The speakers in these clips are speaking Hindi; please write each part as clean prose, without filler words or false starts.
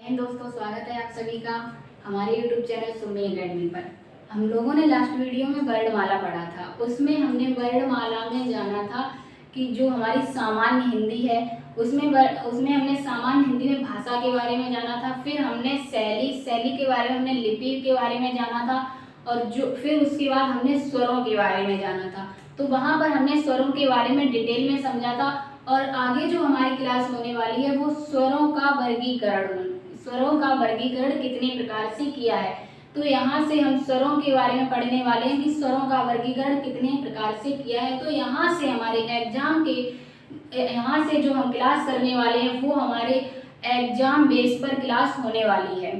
दोस्तों, स्वागत है आप सभी का हमारे YouTube चैनल सुमी अकेडमी पर। हम लोगों ने लास्ट वीडियो में वर्णमाला पढ़ा था। उसमें हमने वर्णमाला में जाना था कि जो हमारी सामान्य हिंदी है उसमें हमने सामान्य हिंदी में भाषा के बारे में जाना था। फिर हमने शैली के बारे में, हमने लिपि के बारे में जाना था और फिर उसके बाद हमने स्वरों के बारे में जाना था। तो वहाँ पर हमने स्वरों के बारे में डिटेल में समझा था। और आगे जो हमारी क्लास होने वाली है वो स्वरों का वर्गीकरण कितने प्रकार से किया है। तो यहाँ से हम स्वरों के बारे में पढ़ने वाले हैं कि स्वरों का वर्गीकरण कितने प्रकार से किया है। तो यहाँ से हमारे यहाँ से जो हम क्लास करने वाले हैं वो हमारे एग्जाम बेस पर क्लास होने वाली है।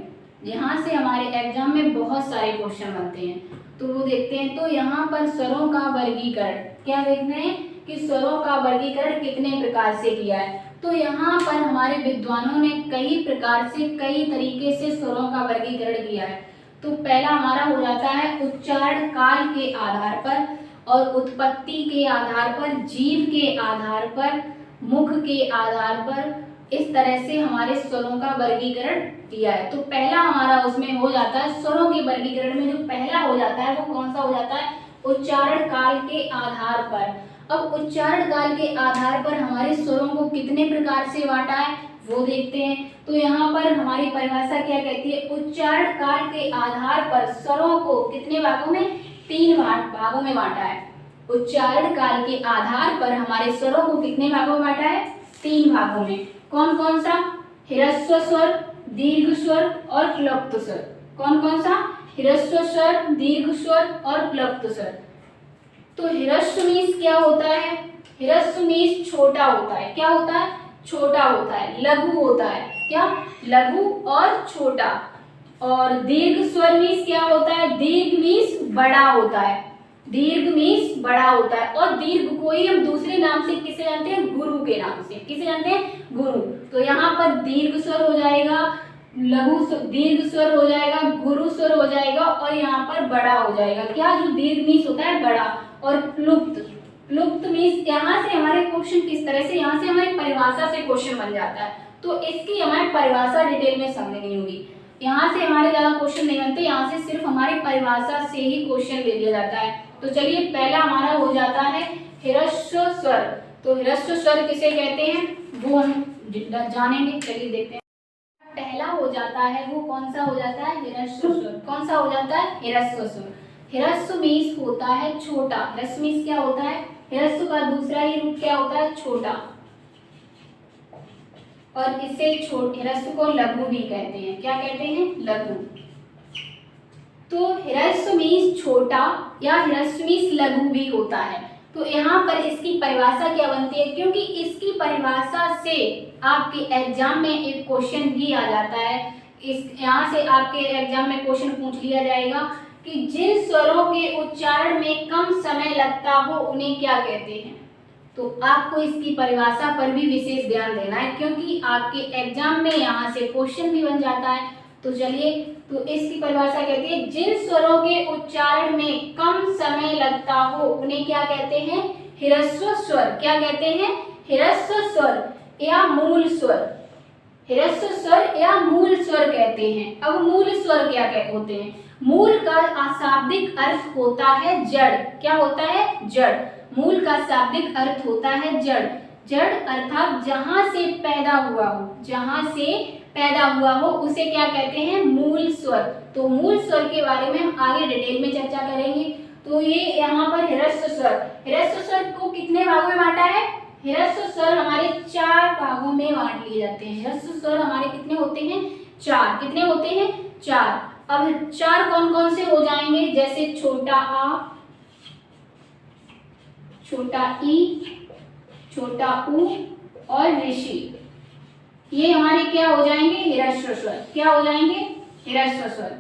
यहाँ से हमारे एग्जाम में बहुत सारे क्वेश्चन बनते हैं, तो वो देखते हैं। तो यहाँ पर स्वरों का वर्गीकरण क्या देखते हैं कि स्वरों का वर्गीकरण कितने प्रकार से किया है। तो यहाँ पर हमारे विद्वानों ने कई प्रकार से, कई तरीके से स्वरों का वर्गीकरण किया है। तो पहला हमारा हो जाता है उच्चारण काल के आधार पर और उत्पत्ति के आधार पर, जीव के आधार पर, मुख के आधार पर, इस तरह से हमारे स्वरों का वर्गीकरण किया है। तो पहला हमारा उसमें हो जाता है स्वरों के वर्गीकरण में जो पहला हो जाता है वो कौन सा हो जाता है, उच्चारण काल के आधार पर। अब उच्चारण काल के आधार पर हमारे स्वरों को कितने प्रकार से बांटा है वो देखते हैं। तो यहाँ पर हमारी परिभाषा क्या कहती है, उच्चारण काल के आधार पर स्वरों को कितने भागों में, 3 भागों में बांटा है। उच्चारण काल के आधार पर हमारे स्वरों को कितने भागों में बांटा है, 3 भागों में। कौन कौन सा, ह्रस्व स्वर, दीर्घ स्वर और क्लृप्त स्वर। कौन कौन सा, ह्रस्व स्वर, दीर्घ स्वर और क्लृप्त स्वर। तो ह्रस्व मीन्स क्या होता है, ह्रस्व मीन्स छोटा होता है। क्या होता है, छोटा होता है, लघु होता है। क्या, लघु और छोटा। और दीर्घ स्वर मीन्स क्या होता है, दीर्घ मीन्स बड़ा होता है। दीर्घ मीन्स बड़ा होता है। और दीर्घ को ही हम दूसरे नाम से किसे जानते हैं, गुरु के नाम से। किसे जानते हैं, गुरु। तो यहाँ पर दीर्घ स्वर हो जाएगा, दीर्घ स्वर हो जाएगा, गुरु स्वर हो जाएगा और यहाँ पर बड़ा हो जाएगा। क्या, जो दीर्घ मीन्स होता है बड़ा। और प्लुप्त मीन्स यहाँ से हमारे क्वेश्चन किस तरह से, यहाँ से हमारी परिभाषा से क्वेश्चन बन जाता है। तो इसकी हमारी परिभाषा डिटेल में समझनी होगी। यहाँ से हमारे ज्यादा क्वेश्चन नहीं बनते, यहाँ से सिर्फ हमारी परिभाषा से ही क्वेश्चन ले लिया जाता है। तो चलिए पहला हमारा हो जाता है ह्रस्व स्वर। तो ह्रस्व स्वर किसे कहते हैं वो हम जानेंगे। चलिए देखते हैं। पहला हो जाता है वो कौन सा हो जाता है, ह्रस्व स्वर। कौन सा हो जाता है, ह्रस्व स्वर। ह्रस्व मीन्स होता है छोटा। ह्रस्व मीन्स क्या होता है, ह्रस्व का दूसरा ही रूप क्या होता है, छोटा। और इसे ह्रस्व को लघु भी कहते हैं। क्या कहते हैं, लघु। तो ह्रस्व मीन्स छोटा या ह्रस्व मीन्स लघु भी होता है। तो यहाँ पर इसकी परिभाषा क्या बनती है, क्योंकि इसकी परिभाषा से आपके एग्जाम में एक क्वेश्चन भी आ जाता है। यहाँ से आपके एग्जाम में क्वेश्चन पूछ लिया जाएगा कि जिन स्वरों के उच्चारण में कम समय लगता हो उन्हें क्या कहते हैं। तो आपको इसकी परिभाषा पर भी विशेष ध्यान देना है, क्योंकि आपके एग्जाम में यहाँ से क्वेश्चन भी बन जाता है। तो चलिए, तो इसकी परिभाषा कहती है जिन स्वरों के उच्चारण में कम समय लगता हो उन्हें क्या कहते हैं, ह्रस्व स्वर। क्या कहते हैं, ह्रस्व स्वर या मूल स्वर। ह्रस्व स्वर या मूल स्वर कहते हैं। अब मूल स्वर क्या होते हैं, मूल का अशाब्दिक अर्थ होता है जड़। क्या होता है, जड़। मूल का शाब्दिक अर्थ होता है जड़। जड़ अर्थात जहां से पैदा हुआ हो, जहां से पैदा हुआ हो उसे क्या कहते हैं, मूल स्वर। तो मूल स्वर के बारे में हम आगे डिटेल में चर्चा करेंगे। तो ये यहाँ पर ह्रस्व स्वर, ह्रस्व स्वर को कितने भागों में बांटा है, ह्रस्व स्वर हमारे 4 भागों में बांट लिए जाते हैं। ह्रस्व स्वर हमारे कितने होते हैं, 4। कितने होते हैं, 4। अब 4 कौन कौन से हो जाएंगे, जैसे छोटा आ, छोटा ई, छोटा ऊ और ऋषि। ये हमारे क्या हो जाएंगे, ह्रस्व स्वर। क्या हो जाएंगे, ह्रस्व स्वर।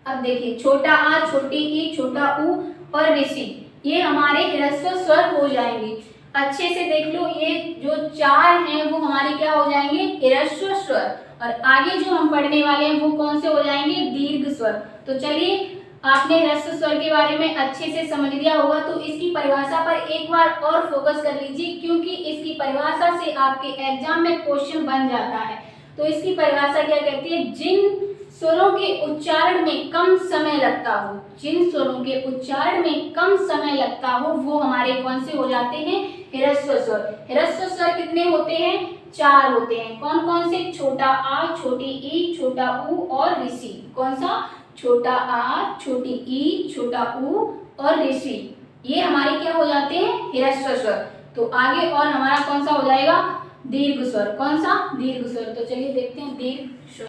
अब देखिए, छोटा आ, छोटी ई, छोटा ऊ और ऋषि, ये हमारे ह्रस्व स्वर हो जाएंगे। अच्छे से देख लो, ये जो 4 हैं वो हमारे क्या हो जाएंगे, ह्रस्व स्वर। और आगे जो हम पढ़ने वाले हैं वो कौन से हो जाएंगे, दीर्घ स्वर। तो चलिए, आपने ह्रस्व स्वर के बारे में अच्छे से समझ लिया होगा, तो इसकी परिभाषा पर एक बार और फोकस कर लीजिए, क्योंकि इसकी परिभाषा से आपके एग्जाम में क्वेश्चन बन जाता है। तो इसकी परिभाषा क्या कहती है? जिन स्वरों के उच्चारण में कम समय लगता हो, जिन स्वरों के उच्चारण में कम समय लगता हो वो हमारे कौन से हो जाते हैं? ह्रस्व स्वर। ह्रस्व स्वर कितने होते हैं? 4 होते हैं। कौन कौन से? छोटा आ, छोटी ई, छोटा ऊ और ऋषि। कौन सा? छोटा आ, छोटी ई, छोटा ऊ और ऋषि, ये हमारे क्या हो जाते हैं? ह्रस्व स्वर। तो आगे और हमारा कौन सा हो जाएगा? दीर्घ स्वर। कौन सा? दीर्घ स्वर। तो चलिए देखते हैं दीर्घ स्वर।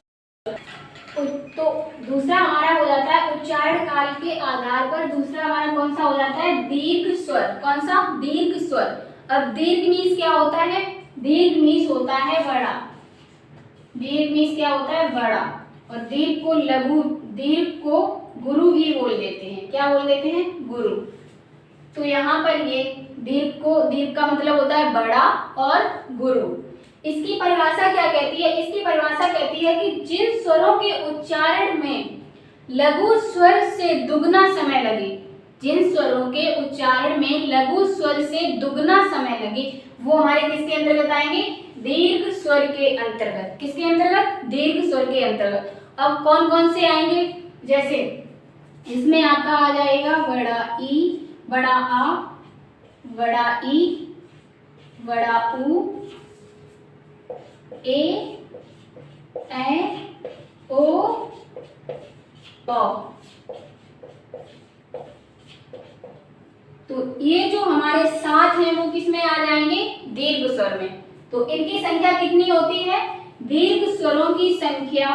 तो दूसरा हमारा हो जाता है उच्चारण काल के आधार पर दूसरा हमारा कौन सा हो जाता है? दीर्घ स्वर। कौन सा? दीर्घ स्वर। अब दीर्घ मीन्स क्या होता है? दीर्घ मीन्स होता है बड़ा। दीर्घ मीन्स क्या होता है? बड़ा। और दीर्घ को लघु, दीर्घ को गुरु भी बोल देते हैं। क्या बोल देते हैं? गुरु। तो यहाँ पर ये दीर्घ का मतलब होता है बड़ा और गुरु। इसकी परिभाषा क्या कहती है? इसकी परिभाषा कहती है कि जिन स्वरों के उच्चारण में लघु स्वर से दुगना समय लगे, जिन स्वरों के उच्चारण में लघु स्वर से दुगना समय लगे वो हमारे किसके अंतर्गत आएंगे? दीर्घ स्वर के अंतर्गत। किसके अंतर्गत? दीर्घ स्वर के अंतर्गत। अब कौन कौन से आएंगे? जैसे इसमें आपका आ जाएगा बड़ा ई, बड़ा आ, बड़ा ई, बड़ा ऊ, ए, ओ, औ। तो ये जो हमारे 7 हैं वो किस में आ जाएंगे? दीर्घ स्वर में। तो इनकी संख्या कितनी होती है? दीर्घ स्वरों की संख्या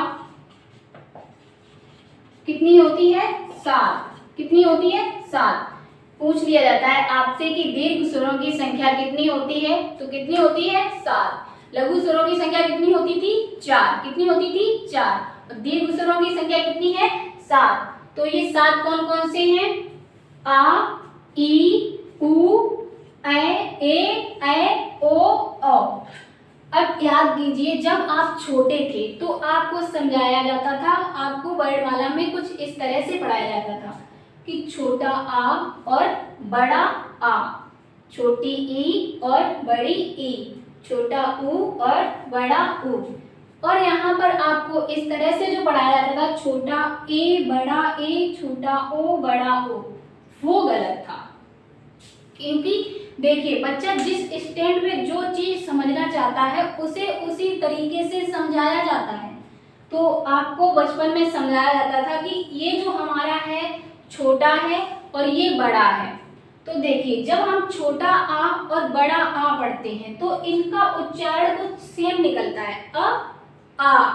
कितनी होती है? 7। कितनी होती है? 7। पूछ लिया जाता है आपसे कि दीर्घ स्वरों की संख्या कितनी होती है, तो कितनी होती है? 7। लघु स्वरों की संख्या कितनी होती थी? 4। कितनी होती थी? 4। और दीर्घ स्वरों की संख्या कितनी है? 7। तो ये 7 कौन कौन से हैं? आ, ई, उ, ए, ओ, औ। अब याद कीजिए जब आप छोटे थे तो आपको समझाया जाता था, आपको वर्णमाला में कुछ इस तरह से पढ़ाया जाता था कि छोटा आ और बड़ा आ, छोटी ई और बड़ी ई, छोटा ऊ और बड़ा ऊ। और यहाँ पर आपको इस तरह से जो पढ़ाया जाता था छोटा ए, बड़ा ए, छोटा ओ, बड़ा ओ, वो गलत था। क्योंकि देखिए बच्चा जिस स्टैंड में जो चीज समझना चाहता है उसे उसी तरीके से समझाया जाता है। तो आपको बचपन में समझाया जाता था कि ये जो हमारा है छोटा है और ये बड़ा है। तो देखिए जब हम छोटा आ और बड़ा आ पढ़ते हैं तो इनका उच्चारण कुछ सेम निकलता है। आ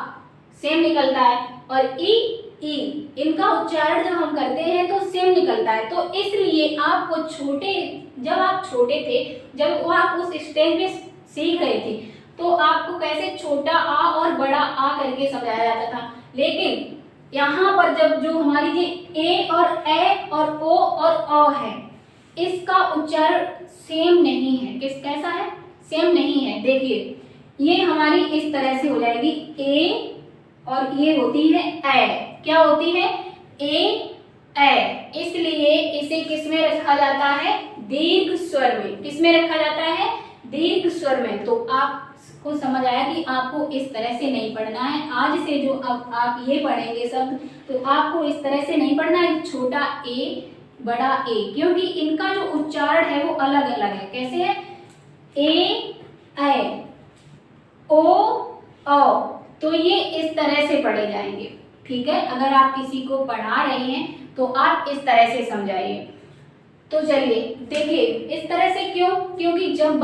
सेम निकलता है और ई इनका उच्चारण जब हम करते हैं तो सेम निकलता है। तो इसलिए आपको जब आप छोटे थे, जब वो आप उस स्टेज में सीख रहे थे तो आपको कैसे छोटा आ और बड़ा आ करके समझाया जाता था। लेकिन यहाँ पर जब जो हमारी ये ए और ओ और अ है इसका उच्चारण सेम नहीं है। कैसा है? सेम नहीं है। देखिए ये हमारी इस तरह से हो जाएगी ए और ये होती है ए। क्या होती है? ए। इसलिए इसे किस में रखा जाता है? दीर्घ स्वर में। किस में रखा जाता है? दीर्घ स्वर में। तो आपको समझ आया कि आपको इस तरह से नहीं पढ़ना है। आज से जो अब आप ये पढ़ेंगे सब तो आपको इस तरह से नहीं पढ़ना है छोटा ए बड़ा ए, क्योंकि इनका जो उच्चारण है वो अलग अलग है। कैसे है? ए ओ औ, तो ये इस तरह से पढ़े जाएंगे। ठीक है, अगर आप किसी को पढ़ा रहे हैं तो आप इस तरह से समझाइए। तो चलिए देखिए इस तरह से क्यों? क्योंकि जब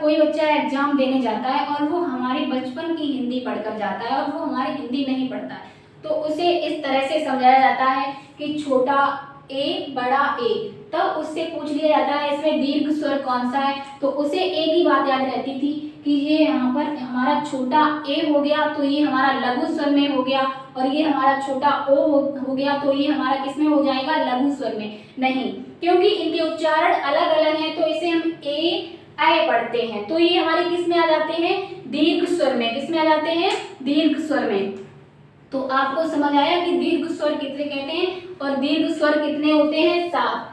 कोई बच्चा एग्जाम देने जाता है और वो हमारी बचपन की हिंदी पढ़कर जाता है और वो हमारी हिंदी नहीं पढ़ता है तो उसे इस तरह से समझाया जाता है कि छोटा ए बड़ा ए। तब उससे पूछ लिया जाता है इसमें दीर्घ स्वर कौन सा है, तो उसे एक ही बात याद रहती थी कि ये यहाँ पर हमारा छोटा ए हो गया तो ये हमारा लघु स्वर में हो गया, और ये हमारा छोटा ओ हो गया तो ये हमारा किस में हो जाएगा? लघु स्वर में। नहीं, क्योंकि इनके उच्चारण अलग अलग हैं तो इसे हम ए पढ़ते हैं तो ये हमारे किस में आ जाते हैं? दीर्घ स्वर में। किस में आ जाते हैं? दीर्घ स्वर में। तो आपको समझ आया कि दीर्घ स्वर कितने कहते हैं और दीर्घ स्वर कितने होते हैं? 7।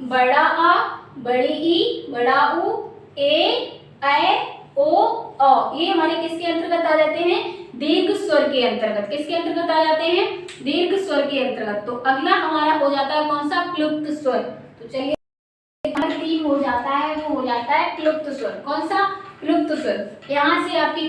बड़ा आ, बड़ी ई, बड़ा ऊ, ए ओ अ, ये हमारे किसके अंतर्गत आ जाते हैं? दीर्घ स्वर के अंतर्गत। किसके अंतर्गत आ जाते हैं? दीर्घ स्वर के अंतर्गत। तो अगला हमारा हो जाता है कौन सा? क्लुप्त स्वर। तो चलिए तीन हो जाता है, वो हो जाता है क्लुप्त स्वर। कौन सा? क्लुप्त स्वर। यहाँ से आपकी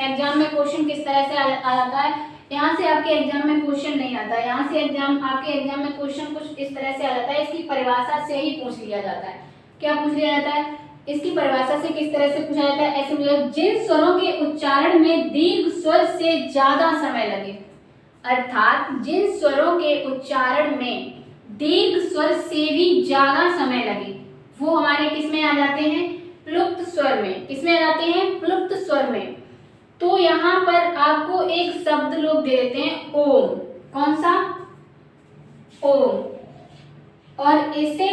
एग्जाम में क्वेश्चन किस तरह से आ जाता है? यहाँ से आपके एग्जाम में क्वेश्चन नहीं आता, यहाँ से आपके एग्जाम में क्वेश्चन कुछ इस तरह से आ जाता है, इसकी परिभाषा से ही पूछ लिया जाता है। क्या पूछ लिया जाता है? इसकी परिभाषा से किस तरह से पूछा जाता है? ऐसे पूछा, जिन स्वरों के उच्चारण में दीर्घ स्वर से ज्यादा समय लगे, अर्थात जिन स्वरों के उच्चारण में दीर्घ स्वर से भी ज्यादा समय लगे, वो हमारे किस में आ जाते हैं? प्लुप्त स्वर में। किसमें आ जाते हैं? प्लुप्त स्वर में। तो यहाँ पर आपको एक शब्द लोग दे देते हैं ओम। कौन सा? ओम। और इसे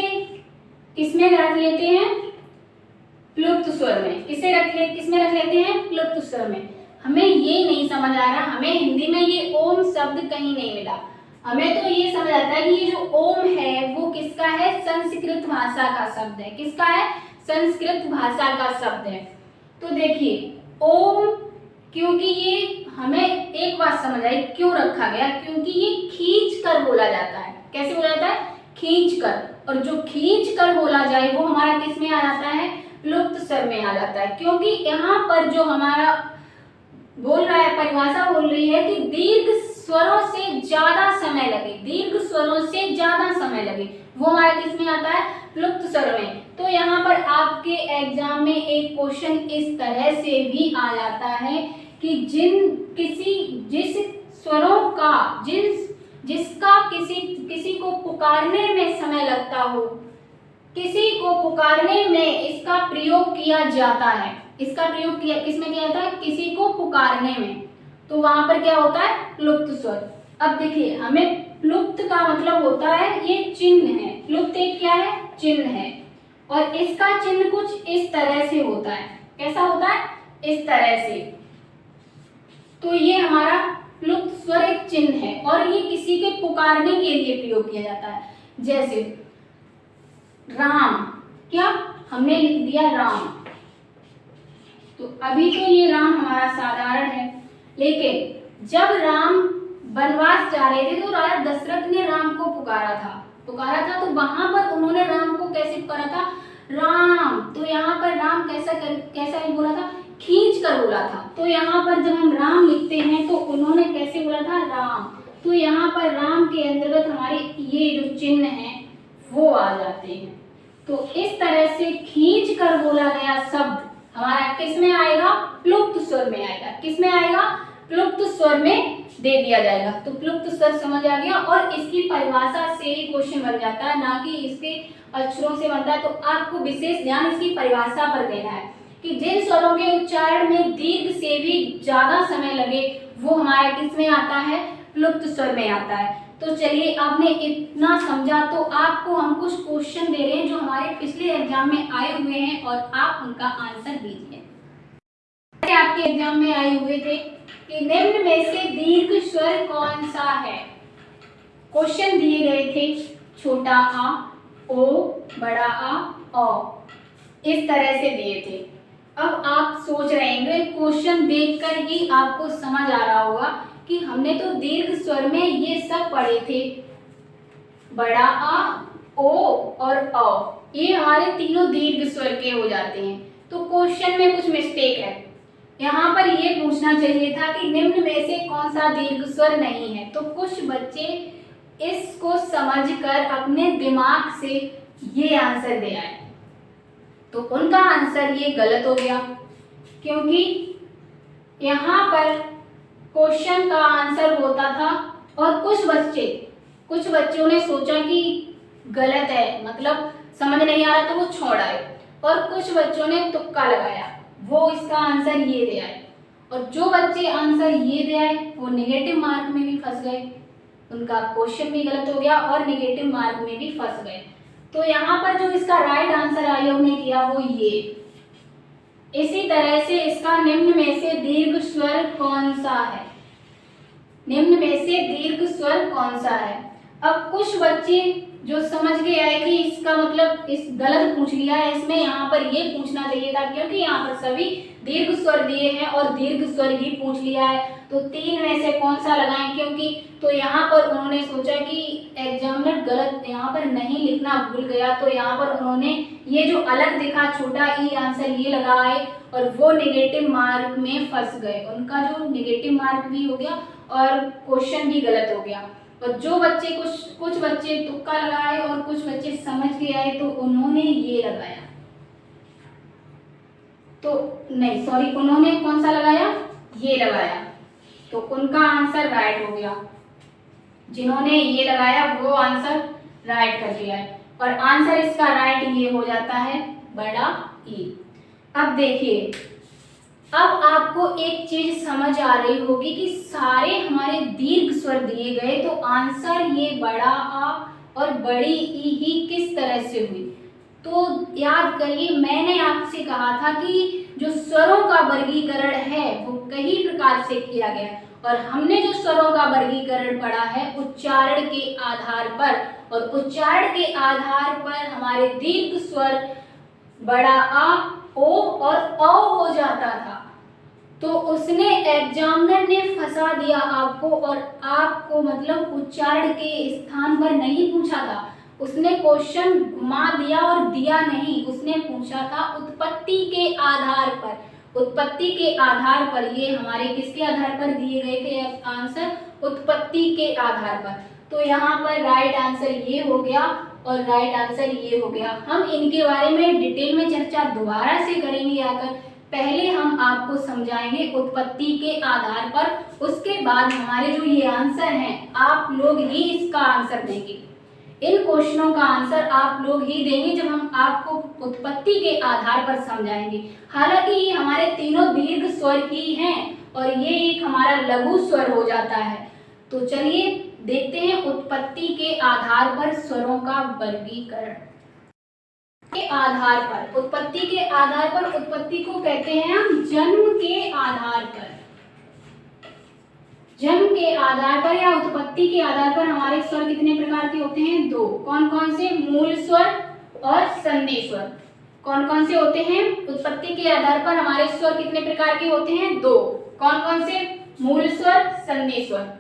किसमें रख लेते हैं? प्लुप्त स्वर में। किसमें रख लेते हैं? प्लुप्त स्वर में। हमें ये नहीं समझ आ रहा, हमें हिंदी में ये ओम शब्द कहीं नहीं मिला। हमें तो ये समझ आता है कि ये जो ओम है वो किसका है? संस्कृत भाषा का शब्द है। किसका है? संस्कृत भाषा का शब्द है। तो देखिए ओम, क्योंकि ये हमें एक बात समझ आई क्यों रखा गया, क्योंकि ये खींच कर बोला जाता है। कैसे बोला जाता है? खींच कर। और जो खींच कर बोला जाए वो हमारा किस में आ जाता है? प्लुप्त स्वर में आ जाता है। क्योंकि यहाँ पर जो हमारा बोल रहा है, परिभाषा बोल रही है कि दीर्घ स्वरों से ज्यादा समय लगे, दीर्घ स्वरों से ज्यादा समय लगे, वो हमारा किस में आता है? प्लुप्त स्वर में। तो यहाँ पर आपके एग्जाम में एक क्वेश्चन इस तरह से भी आ जाता है कि जिस स्वरों का जिसका किसी को पुकारने में समय लगता हो, किसी को पुकारने में इसका प्रयोग किया जाता है। इसका प्रयोग किया किसमें किया जाता है? किसी को पुकारने में। तो वहां पर क्या होता है? प्लुप्त स्वर। अब देखिए, हमें प्लुप्त का मतलब होता है ये चिन्ह है। प्लुप्त एक क्या है? चिन्ह है। और इसका चिन्ह कुछ इस तरह से होता है। कैसा होता है? इस तरह से। तो ये हमारा प्लुप्त स्वर एक चिन्ह है और ये किसी के पुकारने के लिए प्रयोग किया जाता है। जैसे राम, क्या हमने लिख दिया राम, तो अभी तो ये राम हमारा साधारण है, लेकिन जब राम वनवास जा रहे थे तो राजा दशरथ ने राम को पुकारा था। तो वहां पर उन्होंने राम को कैसे पुकारा था? राम। तो यहाँ पर राम कैसा बोला था? खींच कर बोला था। तो यहाँ पर जब हम राम लिखते हैं तो उन्होंने कैसे बोला था? राम। तो यहाँ पर राम के अंतर्गत हमारे ये जो चिन्ह है वो आ जाते हैं। तो इस तरह से खींच कर बोला गया शब्द हमारा किस में आएगा? प्लुप्त स्वर में आएगा। किस में आएगा? प्लुप्त स्वर में दे दिया जाएगा। तो प्लुप्त स्वर समझ आ गया और इसकी परिभाषा से ही क्वेश्चन बन जाता है, ना कि इसके अक्षरों से बनता है। तो आपको विशेष ध्यान इसकी परिभाषा पर देना है कि जिन स्वरों के उच्चारण में दीर्घ से भी ज्यादा समय लगे वो हमारे किस में आता है? प्लुप्त स्वर में आता है। तो चलिए, आपने इतना समझा तो आपको हम कुछ क्वेश्चन दे रहे हैं जो हमारे पिछले एग्जाम में आए हुए हैं और आप उनका आंसर दीजिए। आपके एग्जाम में आए हुए थे कि निम्न में से दीर्घ स्वर कौन सा है? क्वेश्चन दिए गए थे छोटा आ, ओ, बड़ा आ, औ, इस तरह से दिए थे। अब आप सोच रहे हैं, क्वेश्चन देखकर ही आपको समझ आ रहा होगा कि हमने तो दीर्घ स्वर में ये सब पढ़े थे, बड़ा आ, ओ और औ, ये हमारे तीनों दीर्घ स्वर के हो जाते हैं। तो क्वेश्चन में कुछ मिस्टेक है। यहाँ पर ये पूछना चाहिए था कि निम्न में से कौन सा दीर्घ स्वर नहीं है। तो कुछ बच्चे इसको समझकर अपने दिमाग से ये आंसर दे आए, तो उनका आंसर ये गलत हो गया, क्योंकि यहाँ पर क्वेश्चन का आंसर होता था और कुछ बच्चों ने सोचा कि गलत है, मतलब समझ नहीं आ रहा तो वो छोड़ आए, और कुछ बच्चों ने तुक्का लगाया, वो इसका आंसर ये दे आए। और जो बच्चे आंसर ये दे आए वो नेगेटिव मार्क में भी फंस गए, उनका क्वेश्चन भी गलत हो गया और नेगेटिव मार्क में भी फंस गए। तो यहाँ पर जो इसका राइट आंसर आयोग ने किया वो ये। इसी तरह से इसका निम्न में से दीर्घ स्वर कौन सा है? निम्न में से दीर्घ स्वर कौन सा है? अब कुछ बच्चे जो समझ के आए कि इसका मतलब इस गलत पूछ लिया है, इसमें यहाँ पर ये पूछना चाहिए था, क्योंकि यहाँ पर सभी दीर्घ स्वर दिए हैं और दीर्घ स्वर ही पूछ लिया है। तो 3 में से कौन सा लगाएं, क्योंकि तो यहाँ पर उन्होंने सोचा कि एग्जामिनर गलत यहाँ पर नहीं लिखना भूल गया, तो यहाँ पर उन्होंने ये जो अलग दिखा छोटा ई आंसर ये लगाए और वो नेगेटिव मार्क में फंस गए। उनका जो नेगेटिव मार्क भी हो गया और क्वेश्चन भी गलत हो गया। और जो बच्चे कुछ बच्चे तुक्का लगाए और कुछ बच्चे समझ के आए तो उन्होंने ये लगाया, तो नहीं सॉरी, उन्होंने कौन सा लगाया, ये लगाया, तो उनका आंसर राइट हो गया। जिन्होंने ये लगाया वो आंसर राइट कर दिया है और आंसर इसका राइट ये हो जाता है बड़ा ई। अब देखिए, अब आपको एक चीज समझ आ रही होगी कि सारे हमारे दीर्घ स्वर दिए गए, तो आंसर ये बड़ा आ और बड़ी ई ही किस तरह से हुई। तो याद करिए, मैंने आपसे कहा था कि जो स्वरों का वर्गीकरण है वो कई प्रकार से किया गया और हमने जो स्वरों का वर्गीकरण पढ़ा है उच्चारण के आधार पर, और उच्चारण के आधार पर हमारे दीर्घ स्वर बड़ा आ, ओ और औ हो जाता था। तो उसने एग्जामिनर ने फंसा दिया आपको, और आपको मतलब उच्चारण के स्थान पर नहीं पूछा था, उसने क्वेश्चन घुमा दिया और दिया नहीं, उसने पूछा था उत्पत्ति के आधार पर। उत्पत्ति के आधार पर, ये हमारे किसके आधार पर दिए गए थे आंसर, उत्पत्ति के आधार पर। तो यहाँ पर राइट आंसर ये हो गया और राइट आंसर ये हो गया। हम इनके बारे में डिटेल में चर्चा दोबारा से करेंगे आकर, पहले हम आपको समझाएंगे उत्पत्ति के आधार पर, उसके बाद हमारे जो ये आंसर हैं आप लोग ही इसका आंसर देंगे। इन क्वेश्चनों का आंसर आप लोग ही देंगे जब हम आपको उत्पत्ति के आधार पर समझाएंगे। हालांकि ये हमारे तीनों दीर्घ स्वर ही हैं और ये एक हमारा लघु स्वर हो जाता है। तो चलिए देखते हैं उत्पत्ति के आधार पर स्वरों का वर्गीकरण। के आधार पर, उत्पत्ति के आधार पर, उत्पत्ति को कहते हैं हम जन्म के आधार पर। जन्म के आधार पर या उत्पत्ति के आधार पर हमारे स्वर कितने प्रकार के होते हैं, 2। कौन कौन से, मूल स्वर और संधि स्वर। कौन कौन से होते हैं, उत्पत्ति के आधार पर हमारे स्वर कितने प्रकार के होते हैं, 2। कौन कौन से, मूल स्वर, संधि स्वर।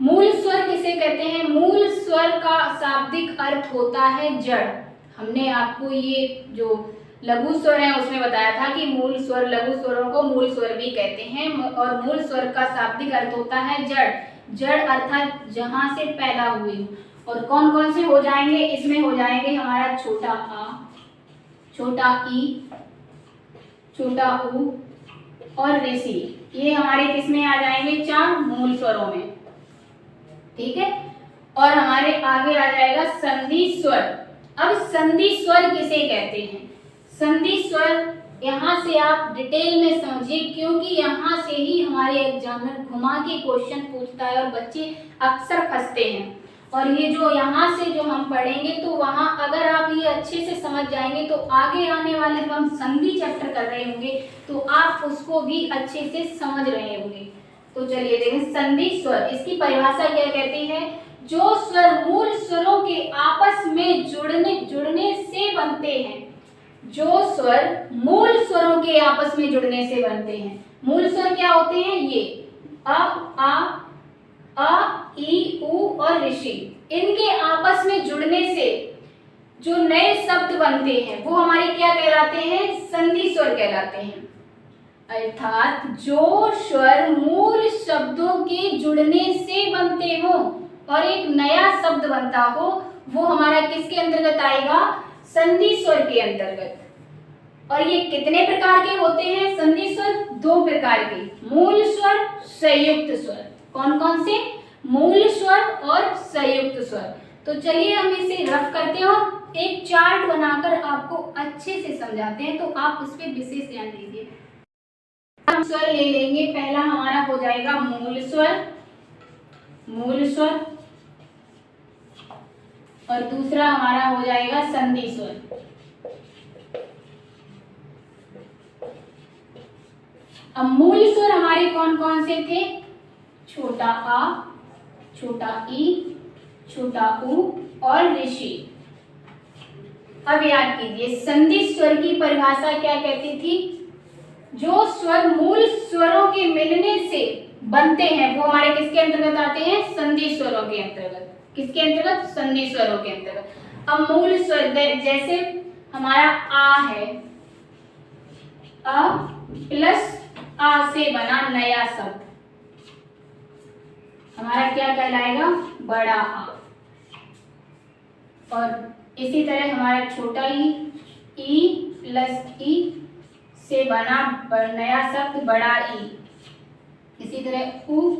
मूल स्वर किसे कहते हैं, मूल स्वर का शाब्दिक अर्थ होता है जड़। हमने आपको ये जो लघु स्वर है उसमें बताया था कि मूल स्वर, लघु स्वरों को मूल स्वर भी कहते हैं, और मूल स्वर का शाब्दिक अर्थ होता है जड़। जड़ अर्थात जहां से पैदा हुए। और कौन कौन से हो जाएंगे, इसमें हो जाएंगे हमारा छोटा आ, छोटा ई, छोटा ऊ और ऋषि। ये हमारे किसमें आ जाएंगे, 4 मूल स्वरों में, ठीक है। और हमारे आगे आ जाएगा संधि स्वर। अब संधि स्वर किसे कहते हैं, संधि स्वर यहाँ से आप डिटेल में समझिए, क्योंकि यहाँ से ही हमारे एग्जामिनर घुमा के क्वेश्चन पूछता है और बच्चे अक्सर फंसते हैं। और ये जो यहाँ से जो हम पढ़ेंगे तो वहाँ अगर आप ये अच्छे से समझ जाएंगे तो आगे आने वाले जब हम संधि चैप्टर कर रहे होंगे तो आप उसको भी अच्छे से समझ रहे होंगे। तो चलिए देखें, संधि स्वर, इसकी परिभाषा क्या कहती है, जो स्वर मूल स्वरों के आपस में जुड़ने से बनते हैं। जो स्वर मूल स्वरों के आपस में जुड़ने से बनते हैं। मूल स्वर क्या होते हैं, ये अ, ई, उ और ऋषि। इनके आपस में जुड़ने से जो नए शब्द बनते हैं वो हमारे क्या कहलाते हैं, संधि स्वर कहलाते हैं। अर्थात जो स्वर मूल शब्दों के जुड़ने से बनते हो और एक नया शब्द बनता हो वो हमारा किसके अंतर्गत आएगा, संधि स्वर के अंतर्गत। और ये कितने प्रकार के होते हैं संधि स्वर, 2 प्रकार के, मूल स्वर, संयुक्त स्वर। कौन कौन से, मूल स्वर और संयुक्त स्वर। तो चलिए हम इसे रफ करते हैं और एक चार्ट बनाकर आपको अच्छे से समझाते हैं, तो आप उस पर विशेष ध्यान दीजिए। हम स्वर ले लेंगे, पहला हमारा हो जाएगा मूल स्वर, मूल स्वर, और दूसरा हमारा हो जाएगा संधि स्वर। अब मूल स्वर हमारे कौन कौन से थे, छोटा आ, छोटा ई, छोटा ऊ और ऋषि। अब याद कीजिए संधि स्वर की परिभाषा क्या कहती थी? जो स्वर मूल स्वरों के मिलने से बनते हैं वो हमारे किसके अंतर्गत आते हैं? संधि स्वरों के अंतर्गत। किसके अंतर्गत? संधि स्वरों के अंतर्गत। अब मूल स्वर जैसे हमारा आ है, अ प्लस आ से बना नया शब्द हमारा क्या कहलाएगा? बड़ा आ। और इसी तरह हमारा छोटा ई प्लस ई से बना नया शब्द बड़ा ई। इसी तरह उ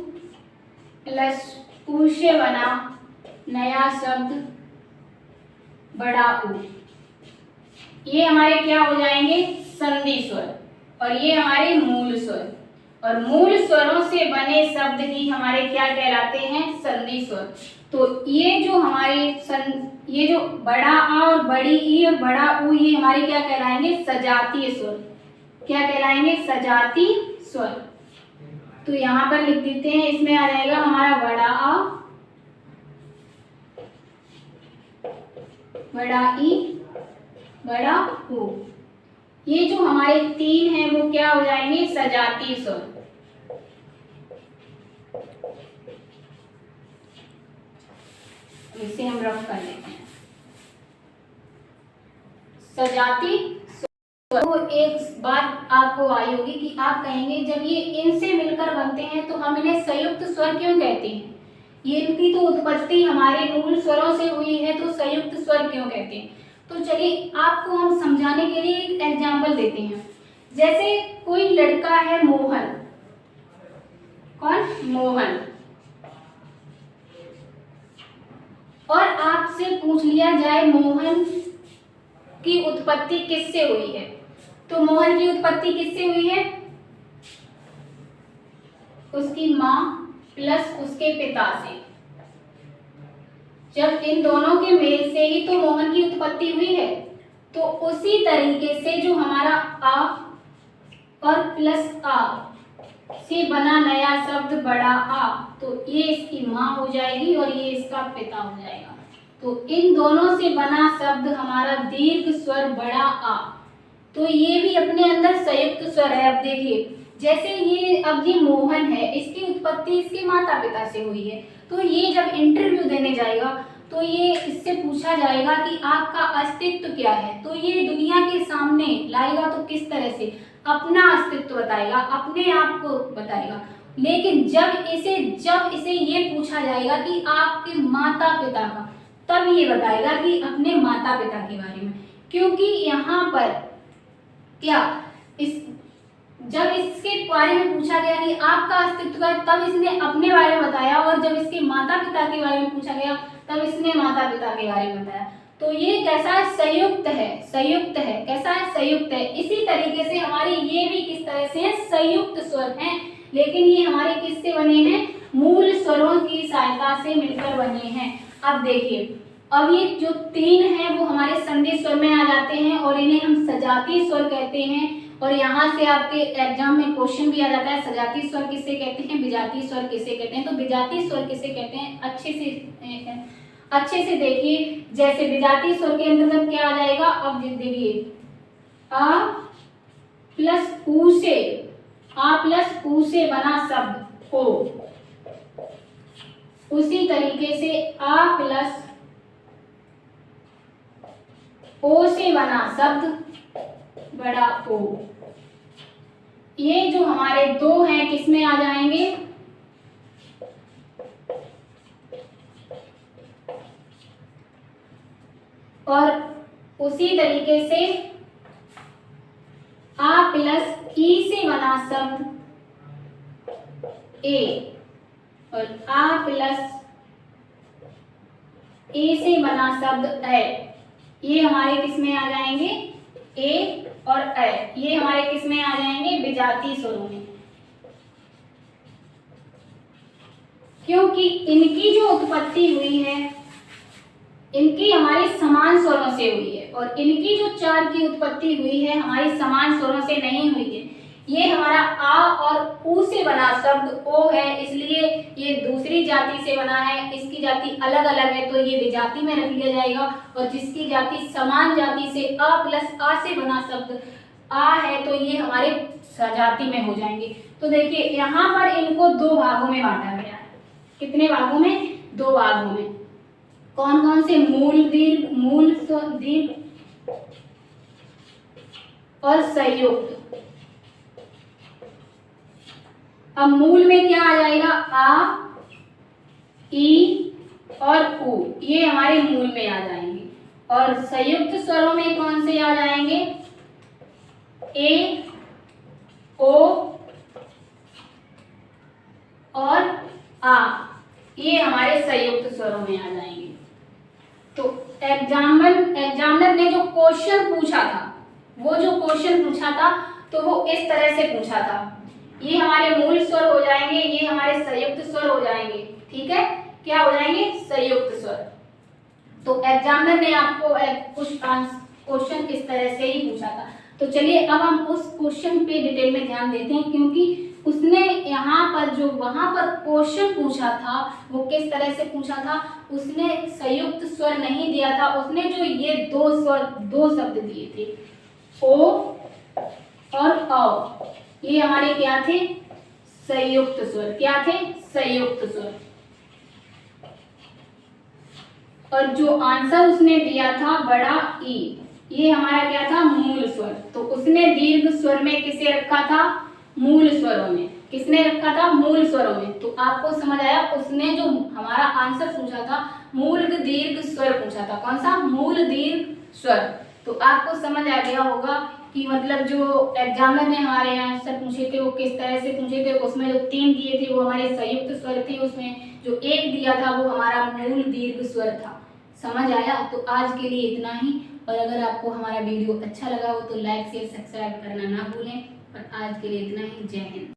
प्लस उ से बना नया शब्द बड़ा उ। ये हमारे क्या हो जाएंगे? संधि स्वर। और ये हमारे मूल स्वर। और मूल स्वरों से बने शब्द ही हमारे क्या कहलाते हैं? संधि स्वर। तो ये जो हमारे ये जो बड़ा आ और बड़ी ई और बड़ा उ ये हमारे क्या कहलाएंगे? सजातीय स्वर। क्या कहलाएंगे? सजातीय स्वर। तो यहाँ पर लिख देते हैं, इसमें आ जाएगा हमारा बड़ा आ, बड़ा ई, बड़ा उ। ये जो हमारे तीन हैं वो क्या हो जाएंगे? सजातीय स्वर। इसे हम रफ कर लेते हैं। सजातीय स्वर। तो एक बात आपको आई होगी कि आप कहेंगे जब ये इनसे मिलकर बनते हैं तो हम इन्हें संयुक्त स्वर क्यों कहते हैं? ये इनकी तो उत्पत्ति हमारे मूल स्वरों से हुई है तो संयुक्त स्वर क्यों कहते हैं? तो चलिए आपको हम समझाने के लिए एक एग्जाम्पल देते हैं। जैसे कोई लड़का है मोहन। कौन? मोहन। और आपसे पूछ लिया जाए मोहन की उत्पत्ति किससे हुई है? तो मोहन की उत्पत्ति किससे हुई है? उसकी माँ प्लस उसके पिता से। जब इन दोनों के मेल से ही तो मोहन की उत्पत्ति हुई है। तो उसी तरीके से जो हमारा आ और प्लस आ से बना नया शब्द बड़ा आ, तो ये इसकी माँ हो जाएगी और ये इसका पिता हो जाएगा। तो इन दोनों से बना शब्द हमारा दीर्घ स्वर बड़ा आ। तो ये भी अपने अंदर संयुक्त स्वर है। अब देखिए जैसे ये अब ये मोहन है, इसकी उत्पत्ति इसके माता पिता से हुई है। तो ये जब इंटरव्यू देने जाएगा तो ये इससे पूछा जाएगा कि आपका अस्तित्व क्या है, तो ये दुनिया के सामने लाएगा तो किस तरह से? अपना अस्तित्व बताएगा, अपने आप को बताएगा। लेकिन जब इसे ये पूछा जाएगा कि आपके माता पिता का, तब ये बताएगा कि अपने माता पिता के बारे में। क्योंकि यहाँ पर क्या जब इसके बारे में पूछा गया कि आपका अस्तित्व क्या है, तब इसने अपने बारे में बताया। और जब इसके माता पिता के बारे में पूछा गया तब इसने माता पिता के बारे में बताया। तो ये कैसा है? संयुक्त है। संयुक्त है। कैसा है? संयुक्त है। इसी तरीके से हमारे ये भी किस तरह से हैं? संयुक्त स्वर हैं। लेकिन ये हमारे किससे बने हैं? मूल स्वरों की सहायता से मिलकर बने हैं। अब देखिए, अब ये जो तीन हैं वो हमारे संधि स्वर में आ जाते हैं और इन्हें हम सजातीय स्वर कहते हैं। और यहाँ से आपके एग्जाम में क्वेश्चन भी आ जाता है, सजातीय स्वर किसे कहते हैं, विजातीय स्वर किसे कहते हैं। तो विजातीय स्वर किसे कहते हैं अच्छे से देखिए। जैसे विजातीय स्वर के अंतर्गत क्या आ जाएगा? अब देखिए आ प्लस उ से बना शब्द ओ। उसी तरीके से आ प्लस ओ से बना शब्द बड़ा ओ। ये जो हमारे दो हैं किसमें आ जाएंगे? और उसी तरीके से आ प्लस ई से बना शब्द ए और आ प्लस ए से बना शब्द ए। ये हमारे किसमें आ जाएंगे? ए और ए। ये हमारे किसमें आ जाएंगे? विजातीय स्वरों में। क्योंकि इनकी जो उत्पत्ति हुई है इनकी हमारी समान स्वरों से हुई है और इनकी जो चार की उत्पत्ति हुई है हमारी समान स्वरों से नहीं हुई है। ये हमारा आ और उ से बना शब्द ओ है, इसलिए ये दूसरी जाति से बना है, इसकी जाति अलग अलग है, तो ये विजाति में रख लिया जाएगा। और जिसकी जाति समान जाति से अ प्लस आ से बना शब्द आ है, तो ये हमारे सजाति में हो जाएंगे। तो देखिए यहाँ पर इनको दो भागों में बांटा गया है। कितने भागों में? दो भागों में। कौन कौन से? मूल दीर्घ, मूल दीर्घ और संयुक्त। अब मूल में क्या आ जाएगा? आ, ई और उ, ये हमारे मूल में आ जाएंगे। और संयुक्त स्वरों में कौन से आ जाएंगे? ए, ओ और आ, ये हमारे संयुक्त स्वरों में आ जाएंगे। तो एग्जामिनर ने जो क्वेश्चन पूछा था, वो जो क्वेश्चन पूछा था तो वो इस तरह से पूछा था। ये हमारे मूल स्वर हो जाएंगे, ये हमारे संयुक्त स्वर हो जाएंगे। ठीक है, क्या हो जाएंगे? संयुक्त स्वर। तो एग्जामिनर ने आपको कुछ क्वेश्चन इस तरह से ही पूछा था। तो चलिए अब हम उस क्वेश्चन पे डिटेल में ध्यान देते हैं, क्योंकि उसने यहाँ पर जो वहां पर क्वेश्चन पूछा था वो किस तरह से पूछा था। उसने संयुक्त स्वर नहीं दिया था, उसने जो ये दो शब्द दिए थे, ओ और अ, ये हमारे क्या थे? संयुक्त स्वर। क्या थे? संयुक्त स्वर। और जो आंसर उसने दिया था बड़ा ई, ये हमारा क्या था? मूल स्वर। तो उसने दीर्घ स्वर में किसे रखा था? मूल स्वरों में। किसने रखा था? मूल स्वरों में। तो आपको समझ आया, उसने जो हमारा आंसर पूछा था मूल दीर्घ स्वर पूछा था। कौन सा? मूल दीर्घ स्वर। तो आपको समझ आ गया होगा कि मतलब जो एग्जामिनर ने हमारे आंसर पूछे थे वो किस तरह से पूछे थे। उसमें जो 3 दिए थे वो हमारे संयुक्त स्वर थे, उसमें जो 1 दिया था वो हमारा मूल दीर्घ स्वर था। समझ आया? तो आज के लिए इतना ही। और अगर आपको हमारा वीडियो अच्छा लगा हो तो लाइक शेयर सब्सक्राइब करना ना भूलें। और आज के लिए इतना ही। जय हिंद।